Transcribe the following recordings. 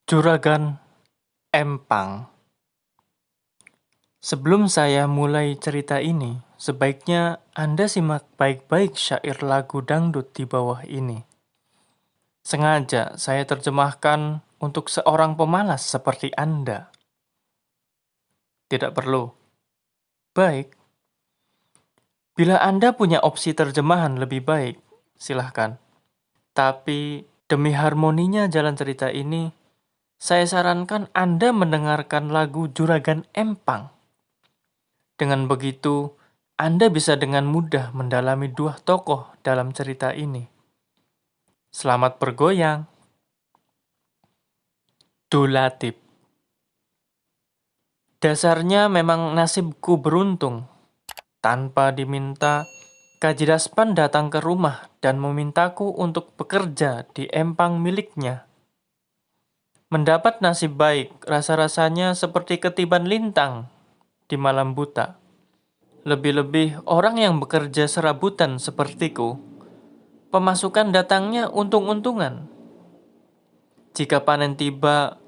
Juragan Empang. Sebelum saya mulai cerita ini, sebaiknya Anda simak baik-baik syair lagu dangdut di bawah ini. Sengaja saya terjemahkan untuk seorang pemalas seperti Anda. Tidak perlu. Baik. Bila Anda punya opsi terjemahan lebih baik, silahkan. Tapi demi harmoninya jalan cerita ini, saya sarankan Anda mendengarkan lagu Juragan Empang. Dengan begitu, Anda bisa dengan mudah mendalami dua tokoh dalam cerita ini. Selamat bergoyang. Dulatip. Dasarnya memang nasibku beruntung. Tanpa diminta, Kaji Daspan datang ke rumah dan memintaku untuk bekerja di empang miliknya. Mendapat nasib baik, rasa-rasanya seperti ketiban lintang di malam buta. Lebih-lebih orang yang bekerja serabutan sepertiku, pemasukan datangnya untung-untungan. Jika panen tiba,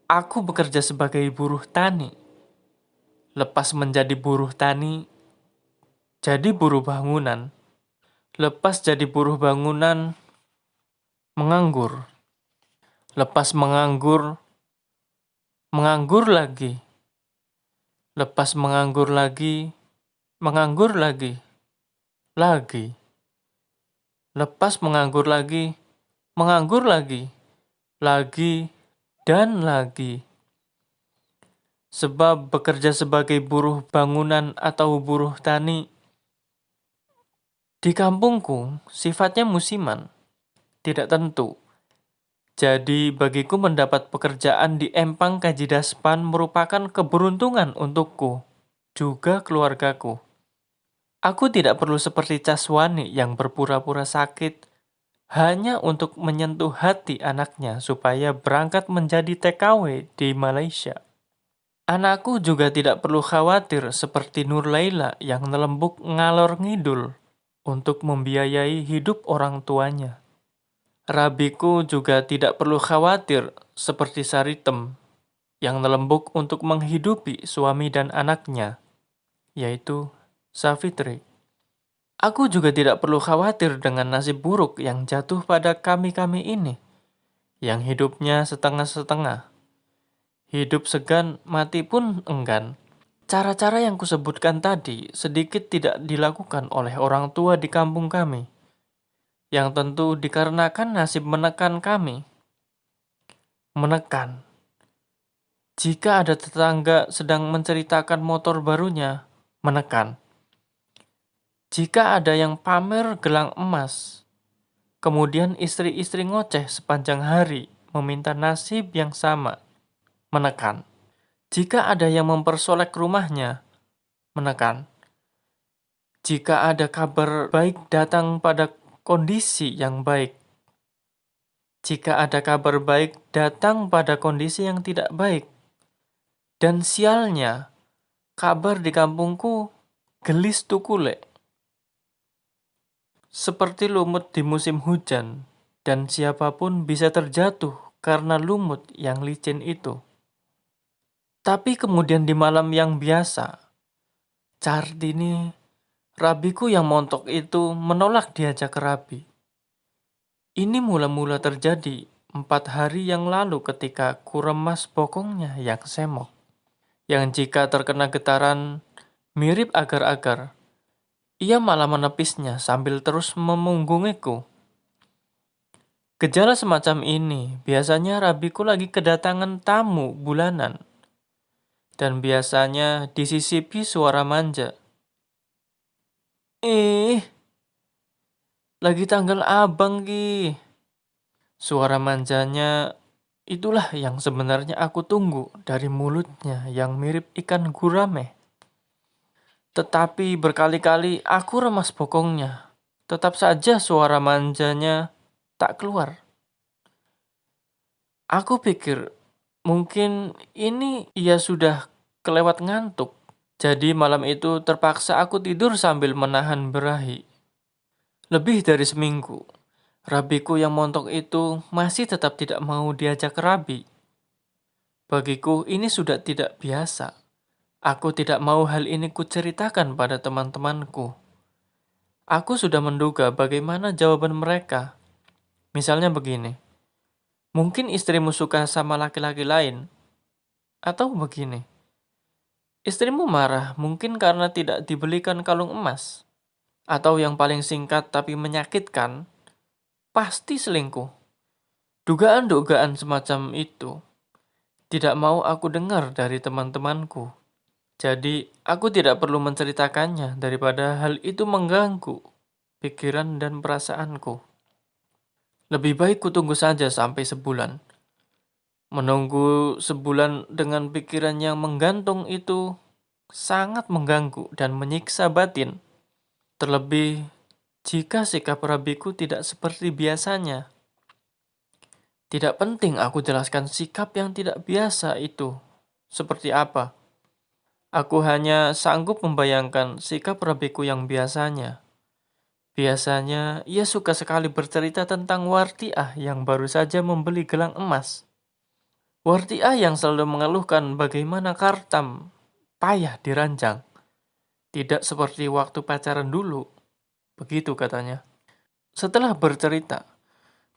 aku bekerja sebagai buruh tani. Lepas menjadi buruh tani, jadi buruh bangunan. Lepas jadi buruh bangunan, menganggur. Lepas menganggur, menganggur lagi. Lepas menganggur lagi, menganggur lagi. Lagi. Lepas menganggur lagi, menganggur lagi. Lagi dan lagi. Sebab bekerja sebagai buruh bangunan atau buruh tani di kampungku sifatnya musiman, tidak tentu. Jadi bagiku mendapat pekerjaan di empang Kaji Daspan merupakan keberuntungan untukku, juga keluargaku. Aku tidak perlu seperti Caswani yang berpura-pura sakit hanya untuk menyentuh hati anaknya supaya berangkat menjadi TKW di Malaysia. Anakku juga tidak perlu khawatir seperti Nur Laila yang nelembuk ngalor ngidul untuk membiayai hidup orang tuanya. Rabiku juga tidak perlu khawatir seperti Saritem yang nelembuk untuk menghidupi suami dan anaknya, yaitu Savitri. Aku juga tidak perlu khawatir dengan nasib buruk yang jatuh pada kami-kami ini, yang hidupnya setengah-setengah. Hidup segan, mati pun enggan. Cara-cara yang kusebutkan tadi sedikit tidak dilakukan oleh orang tua di kampung kami, yang tentu dikarenakan nasib menekan kami. Menekan. Jika ada tetangga sedang menceritakan motor barunya, menekan. Jika ada yang pamer gelang emas, kemudian istri-istri ngoceh sepanjang hari meminta nasib yang sama, menekan. Jika ada yang mempersolek rumahnya, menekan. Jika ada kabar baik datang pada kondisi yang baik. Jika ada kabar baik datang pada kondisi yang tidak baik. Dan sialnya, kabar di kampungku gelis tukule. Seperti lumut di musim hujan, dan siapapun bisa terjatuh karena lumut yang licin itu. Tapi kemudian di malam yang biasa, Cardini, rabiku yang montok itu menolak diajak rabi. Ini mula-mula terjadi 4 hari yang lalu ketika kuremas bokongnya yang semok, yang jika terkena getaran mirip agar-agar. Ia malah menepisnya sambil terus memunggungiku. Gejala semacam ini biasanya rabiku lagi kedatangan tamu bulanan. Dan biasanya disisipi suara manja. Lagi tanggal abang ki. Suara manjanya itulah yang sebenarnya aku tunggu dari mulutnya yang mirip ikan gurame. Tetapi berkali-kali aku remas bokongnya. Tetap saja suara manjanya tak keluar. Aku pikir mungkin ini ia sudah kelewat ngantuk. Jadi malam itu terpaksa aku tidur sambil menahan berahi. Lebih dari seminggu, rabiku yang montok itu masih tetap tidak mau diajak rabi. Bagiku ini sudah tidak biasa. Aku tidak mau hal ini kuceritakan pada teman-temanku. Aku sudah menduga bagaimana jawaban mereka. Misalnya begini, mungkin istrimu suka sama laki-laki lain. Atau begini, istrimu marah mungkin karena tidak dibelikan kalung emas. Atau yang paling singkat tapi menyakitkan, pasti selingkuh. Dugaan-dugaan semacam itu tidak mau aku dengar dari teman-temanku. Jadi, aku tidak perlu menceritakannya daripada hal itu mengganggu pikiran dan perasaanku. Lebih baik kutunggu saja sampai sebulan. Menunggu sebulan dengan pikiran yang menggantung itu sangat mengganggu dan menyiksa batin. Terlebih jika sikap Rabiku tidak seperti biasanya. Tidak penting aku jelaskan sikap yang tidak biasa itu seperti apa. Aku hanya sanggup membayangkan sikap Rabiku yang biasanya. Biasanya, ia suka sekali bercerita tentang Wartiah yang baru saja membeli gelang emas. Wartiah yang selalu mengeluhkan bagaimana Kartam payah diranjang. Tidak seperti waktu pacaran dulu. Begitu katanya. Setelah bercerita,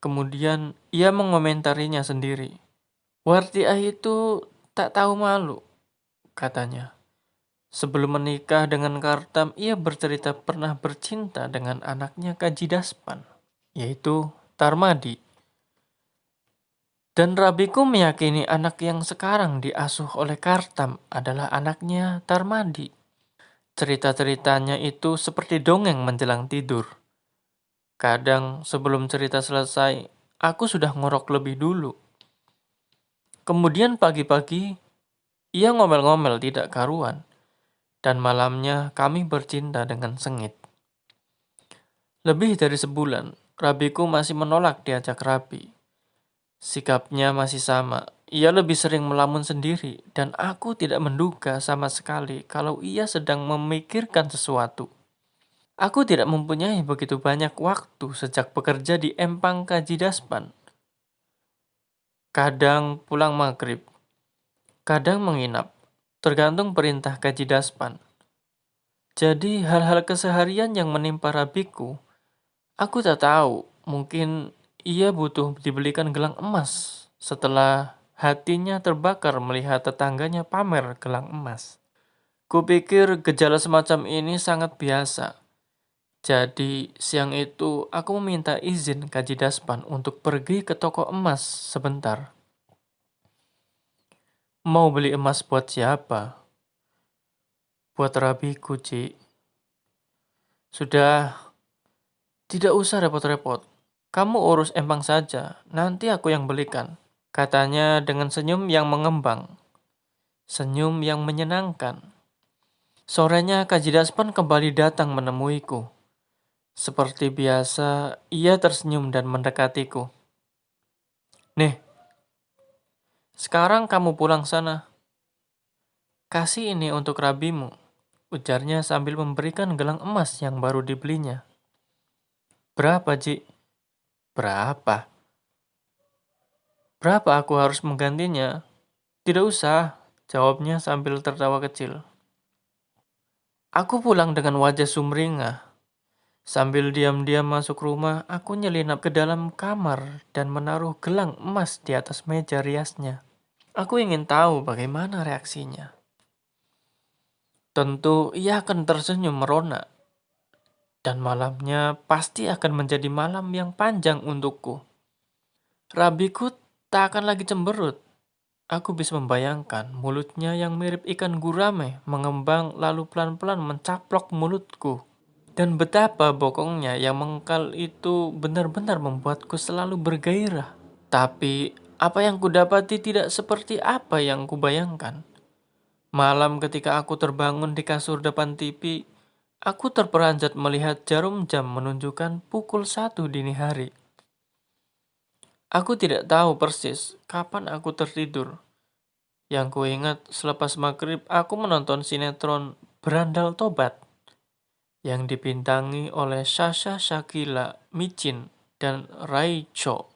kemudian ia mengomentarinya sendiri. Wartiah itu tak tahu malu, katanya. Sebelum menikah dengan Kartam, ia bercerita pernah bercinta dengan anaknya Kajidaspan, yaitu Tarmadi. Dan Rabiku meyakini anak yang sekarang diasuh oleh Kartam adalah anaknya Tarmadi. Cerita-ceritanya itu seperti dongeng menjelang tidur. Kadang sebelum cerita selesai, aku sudah ngorok lebih dulu. Kemudian pagi-pagi, ia ngomel-ngomel tidak karuan. Dan malamnya kami bercinta dengan sengit. Lebih dari sebulan, Rabiku masih menolak diajak rabi. Sikapnya masih sama. Ia lebih sering melamun sendiri dan aku tidak menduga sama sekali kalau ia sedang memikirkan sesuatu. Aku tidak mempunyai begitu banyak waktu sejak bekerja di Empang Kajidaspan. Kadang pulang maghrib, kadang menginap, tergantung perintah Kajidaspan. Jadi hal-hal keseharian yang menimpa Rabiku, aku tak tahu. Mungkin ia butuh dibelikan gelang emas setelah hatinya terbakar melihat tetangganya pamer gelang emas. Kupikir gejala semacam ini sangat biasa. Jadi siang itu aku meminta izin Kaji Daspan untuk pergi ke toko emas sebentar. Mau beli emas buat siapa? Buat Rabiku, Ci. Sudah, tidak usah repot-repot. Kamu urus empang saja, nanti aku yang belikan. Katanya dengan senyum yang mengembang. Senyum yang menyenangkan. Sorenya Kaji Daspan kembali datang menemuiku. Seperti biasa, ia tersenyum dan mendekatiku. Nih, sekarang kamu pulang sana. Kasih ini untuk rabimu, ujarnya sambil memberikan gelang emas yang baru dibelinya. Berapa, Ji? Berapa? Berapa aku harus menggantinya? Tidak usah, jawabnya sambil tertawa kecil. Aku pulang dengan wajah sumringah. Sambil diam-diam masuk rumah, aku nyelinap ke dalam kamar dan menaruh gelang emas di atas meja riasnya. Aku ingin tahu bagaimana reaksinya. Tentu ia akan tersenyum merona. Dan malamnya pasti akan menjadi malam yang panjang untukku. Rabiku tak akan lagi cemberut. Aku bisa membayangkan mulutnya yang mirip ikan gurame mengembang lalu pelan-pelan mencaplok mulutku. Dan betapa bokongnya yang mengkal itu benar-benar membuatku selalu bergairah. Tapi apa yang kudapati tidak seperti apa yang kubayangkan. Malam ketika aku terbangun di kasur depan TV, aku terperanjat melihat jarum jam menunjukkan pukul 1 dini hari. Aku tidak tahu persis kapan aku tertidur. Yang kuingat selepas maghrib aku menonton sinetron Berandal Tobat yang dibintangi oleh Sasha Shakila, Micin, dan Rai Cho.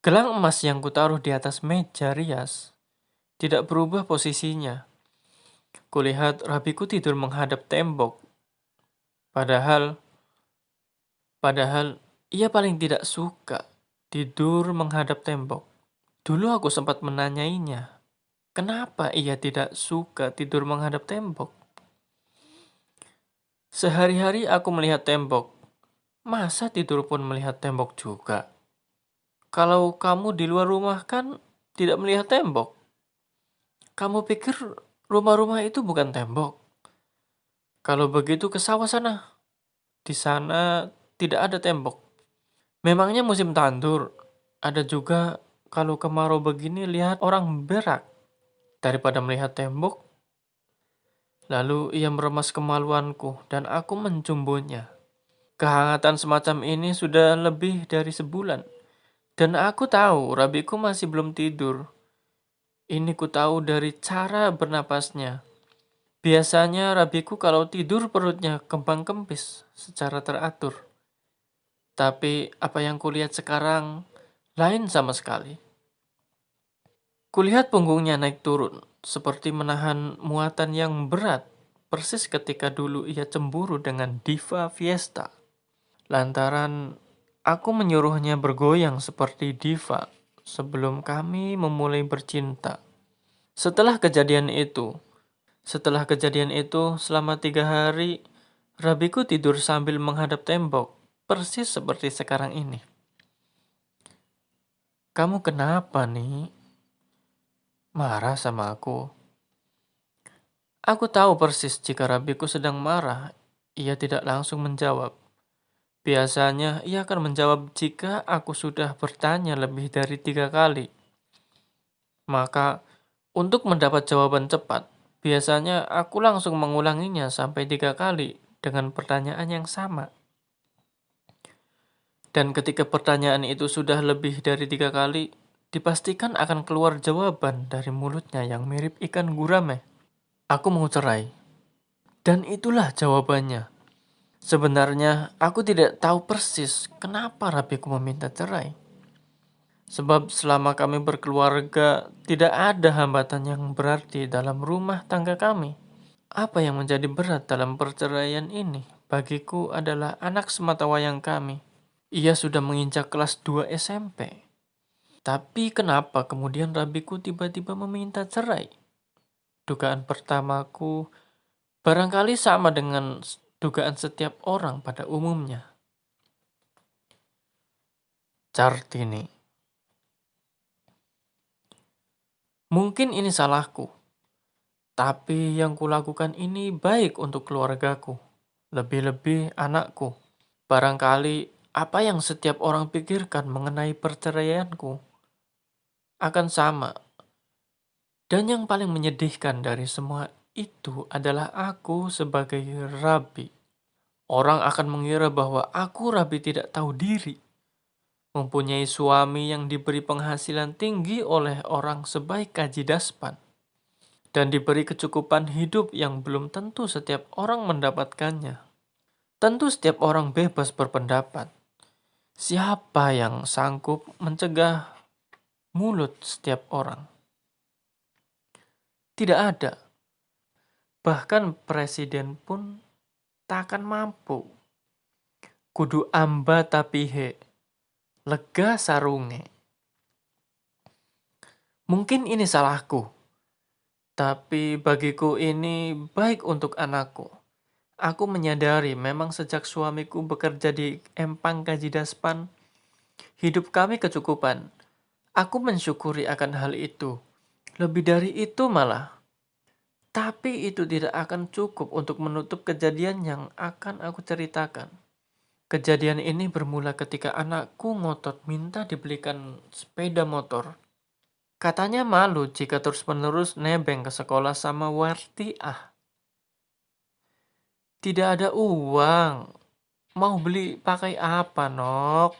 Gelang emas yang kutaruh di atas meja rias tidak berubah posisinya. Kulihat rabiku tidur menghadap tembok, padahal padahal ia paling tidak suka tidur menghadap tembok. Dulu aku sempat menanyainya, kenapa ia tidak suka tidur menghadap tembok? Sehari-hari aku melihat tembok, masa tidur pun melihat tembok juga? Kalau kamu di luar rumah kan tidak melihat tembok. Kamu pikir rumah-rumah itu bukan tembok? Kalau begitu ke sawah sana. Di sana tidak ada tembok. Memangnya musim tandur? Ada juga kalau kemarau begini lihat orang berak. Daripada melihat tembok, lalu ia meremas kemaluanku dan aku mencumbunya. Kehangatan semacam ini sudah lebih dari sebulan. Dan aku tahu Rabiku masih belum tidur. Ini ku tahu dari cara bernapasnya. Biasanya Rabiku kalau tidur perutnya kembang-kempis secara teratur. Tapi apa yang kulihat sekarang lain sama sekali. Kulihat punggungnya naik turun, seperti menahan muatan yang berat, persis ketika dulu ia cemburu dengan Diva Fiesta. Lantaran aku menyuruhnya bergoyang seperti diva sebelum kami memulai bercinta. Setelah kejadian itu, selama 3 hari, Rabiku tidur sambil menghadap tembok, persis seperti sekarang ini. Kamu kenapa nih? Marah sama aku. Aku tahu persis jika Rabiku sedang marah, ia tidak langsung menjawab. Biasanya ia akan menjawab jika aku sudah bertanya lebih dari 3 kali. Maka, untuk mendapat jawaban cepat, biasanya aku langsung mengulanginya sampai 3 kali dengan pertanyaan yang sama. Dan ketika pertanyaan itu sudah lebih dari 3 kali, dipastikan akan keluar jawaban dari mulutnya yang mirip ikan gurame. Aku mau cerai. Dan itulah jawabannya. Sebenarnya, aku tidak tahu persis kenapa Rabiku meminta cerai. Sebab selama kami berkeluarga, tidak ada hambatan yang berarti dalam rumah tangga kami. Apa yang menjadi berat dalam perceraian ini bagiku adalah anak sematawayang kami. Ia sudah menginjak kelas 2 SMP. Tapi kenapa kemudian Rabiku tiba-tiba meminta cerai? Dugaan pertamaku barangkali sama dengan dugaan setiap orang pada umumnya. Cartini. Mungkin ini salahku, tapi yang kulakukan ini baik untuk keluargaku, lebih-lebih anakku. Barangkali apa yang setiap orang pikirkan mengenai perceraianku akan sama. Dan yang paling menyedihkan dari semua itu adalah aku sebagai rabi. Orang akan mengira bahwa aku rabi tidak tahu diri, mempunyai suami yang diberi penghasilan tinggi oleh orang sebaik Kaji Daspan, dan diberi kecukupan hidup yang belum tentu setiap orang mendapatkannya. Tentu setiap orang bebas berpendapat. Siapa yang sanggup mencegah mulut setiap orang? Tidak ada. Bahkan presiden pun takkan mampu. Kudu amba tapihe, lega sarunge. Mungkin ini salahku, tapi bagiku ini baik untuk anakku. Aku menyadari memang sejak suamiku bekerja di Empang Kajidaspan, hidup kami kecukupan. Aku mensyukuri akan hal itu. Lebih dari itu malah. Tapi itu tidak akan cukup untuk menutup kejadian yang akan aku ceritakan. Kejadian ini bermula ketika anakku ngotot minta dibelikan sepeda motor. Katanya malu jika terus-menerus nebeng ke sekolah sama Wartiah. Tidak ada uang. Mau beli pakai apa, Nok?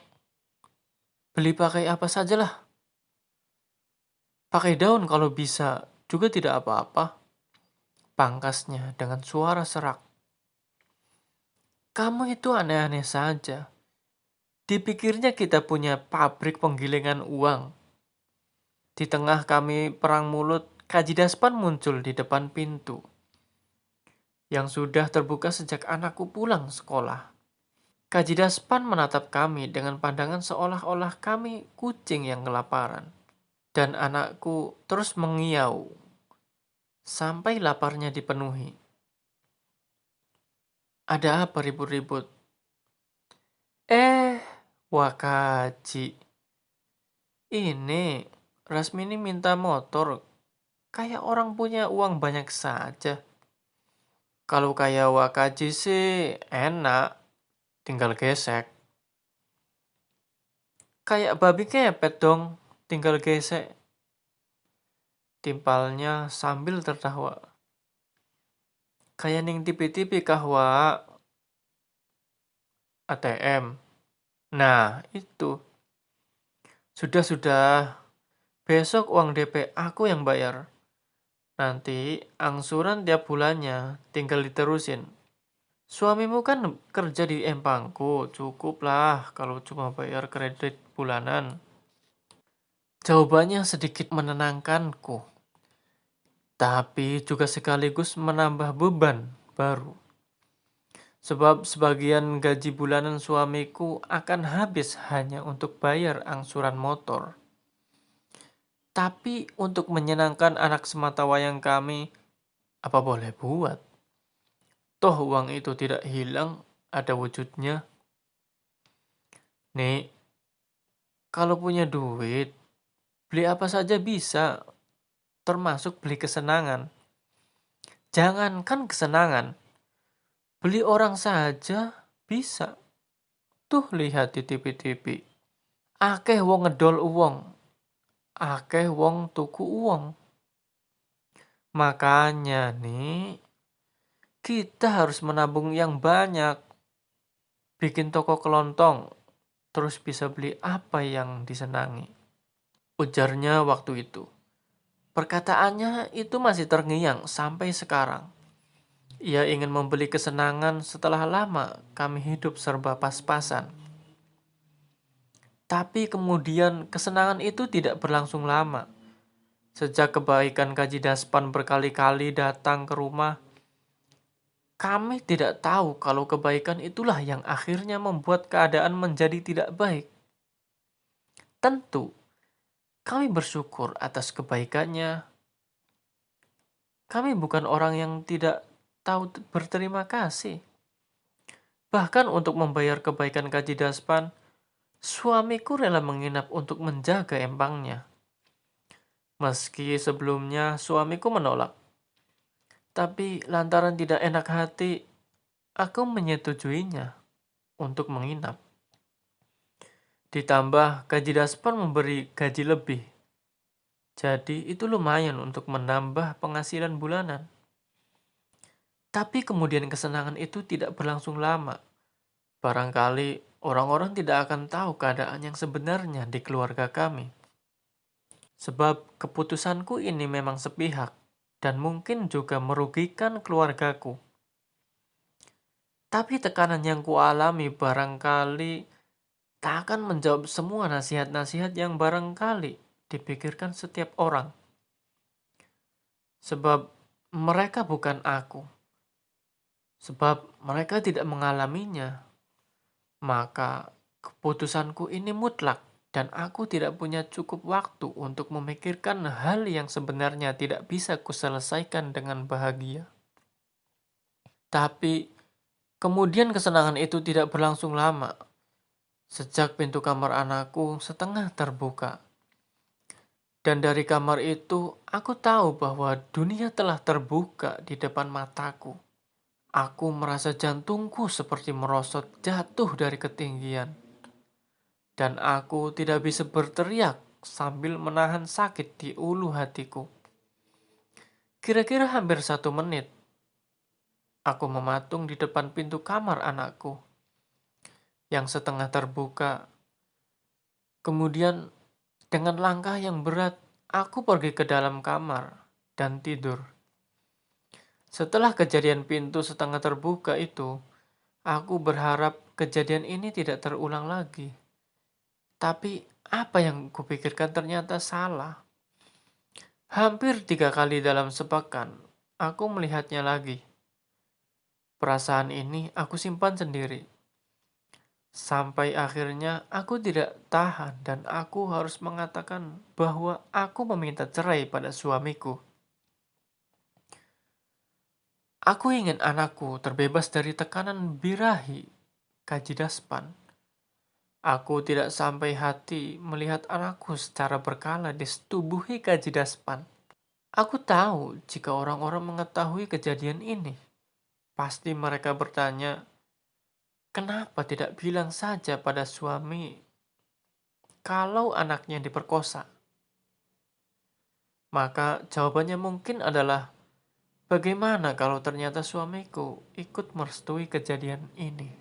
Beli pakai apa sajalah. Pakai daun kalau bisa, juga tidak apa-apa. Pangkasnya dengan suara serak. Kamu itu aneh-aneh saja. Dipikirnya kita punya pabrik penggilingan uang. Di tengah kami perang mulut, Kaji Daspan muncul di depan pintu yang sudah terbuka sejak anakku pulang sekolah. Kaji Daspan menatap kami dengan pandangan seolah-olah kami kucing yang kelaparan. Dan anakku terus mengiau sampai laparnya dipenuhi. Ada apa ribut-ribut? Wakaji. Ini, Rasmini minta motor. Kayak orang punya uang banyak saja. Kalau kayak Wakaji sih enak, tinggal gesek. Kayak babi kepet dong, tinggal gesek. Timpalnya sambil tertawa. Kayak ning tipi-tipi kahwa ATM. Nah, itu. Sudah. Besok uang DP aku yang bayar. Nanti angsuran tiap bulannya tinggal diterusin. Suamimu kan kerja di Empangku, cukup lah kalau cuma bayar kredit bulanan. Jawabannya sedikit menenangkanku, tapi juga sekaligus menambah beban baru. Sebab sebagian gaji bulanan suamiku akan habis hanya untuk bayar angsuran motor. Tapi untuk menyenangkan anak sematawayang kami, apa boleh buat? Toh uang itu tidak hilang, ada wujudnya. Nih, kalau punya duit, beli apa saja bisa, termasuk beli kesenangan. Jangankan kesenangan, beli orang saja bisa. Tuh lihat di TV-TV. Akeh wong ngedol uang, akeh wong tuku uang. Makanya nih, kita harus menabung yang banyak. Bikin toko kelontong, terus bisa beli apa yang disenangi. Ujarnya waktu itu. Perkataannya itu masih terngiang sampai sekarang. Ia ingin membeli kesenangan setelah lama kami hidup serba pas-pasan. Tapi kemudian kesenangan itu tidak berlangsung lama. Sejak kebaikan Kaji Daspan berkali-kali datang ke rumah, kami tidak tahu kalau kebaikan itulah yang akhirnya membuat keadaan menjadi tidak baik. Tentu, kami bersyukur atas kebaikannya. Kami bukan orang yang tidak tahu berterima kasih. Bahkan untuk membayar kebaikan Kaji Daspan, suamiku rela menginap untuk menjaga empangnya. Meski sebelumnya suamiku menolak. Tapi lantaran tidak enak hati, aku menyetujuinya untuk menginap. Ditambah Kaji Daspan memberi gaji lebih. Jadi itu lumayan untuk menambah penghasilan bulanan. Tapi kemudian kesenangan itu tidak berlangsung lama. Barangkali orang-orang tidak akan tahu keadaan yang sebenarnya di keluarga kami. Sebab keputusanku ini memang sepihak dan mungkin juga merugikan keluargaku. Tapi tekanan yang kualami barangkali tak akan menjawab semua nasihat-nasihat yang barangkali dipikirkan setiap orang. Sebab mereka bukan aku. Sebab mereka tidak mengalaminya. Maka keputusanku ini mutlak dan aku tidak punya cukup waktu untuk memikirkan hal yang sebenarnya tidak bisa kuselesaikan dengan bahagia. Tapi kemudian kesenangan itu tidak berlangsung lama. Sejak pintu kamar anakku setengah terbuka. Dan dari kamar itu aku tahu bahwa dunia telah terbuka di depan mataku. Aku merasa jantungku seperti merosot jatuh dari ketinggian. Dan aku tidak bisa berteriak sambil menahan sakit di ulu hatiku. Kira-kira hampir 1 menit, aku mematung di depan pintu kamar anakku yang setengah terbuka. Kemudian dengan langkah yang berat, aku pergi ke dalam kamar dan tidur. Setelah kejadian pintu setengah terbuka itu, aku berharap kejadian ini tidak terulang lagi. Tapi apa yang kupikirkan ternyata salah. Hampir 3 kali dalam sepekan, aku melihatnya lagi. Perasaan ini aku simpan sendiri. Sampai akhirnya aku tidak tahan dan aku harus mengatakan bahwa aku meminta cerai pada suamiku. Aku ingin anakku terbebas dari tekanan birahi Kajidaspan. Aku tidak sampai hati melihat anakku secara berkala disetubuhi Kajidaspan. Aku tahu jika orang-orang mengetahui kejadian ini, pasti mereka bertanya, kenapa tidak bilang saja pada suami kalau anaknya diperkosa? Maka jawabannya mungkin adalah, bagaimana kalau ternyata suamiku ikut merestui kejadian ini?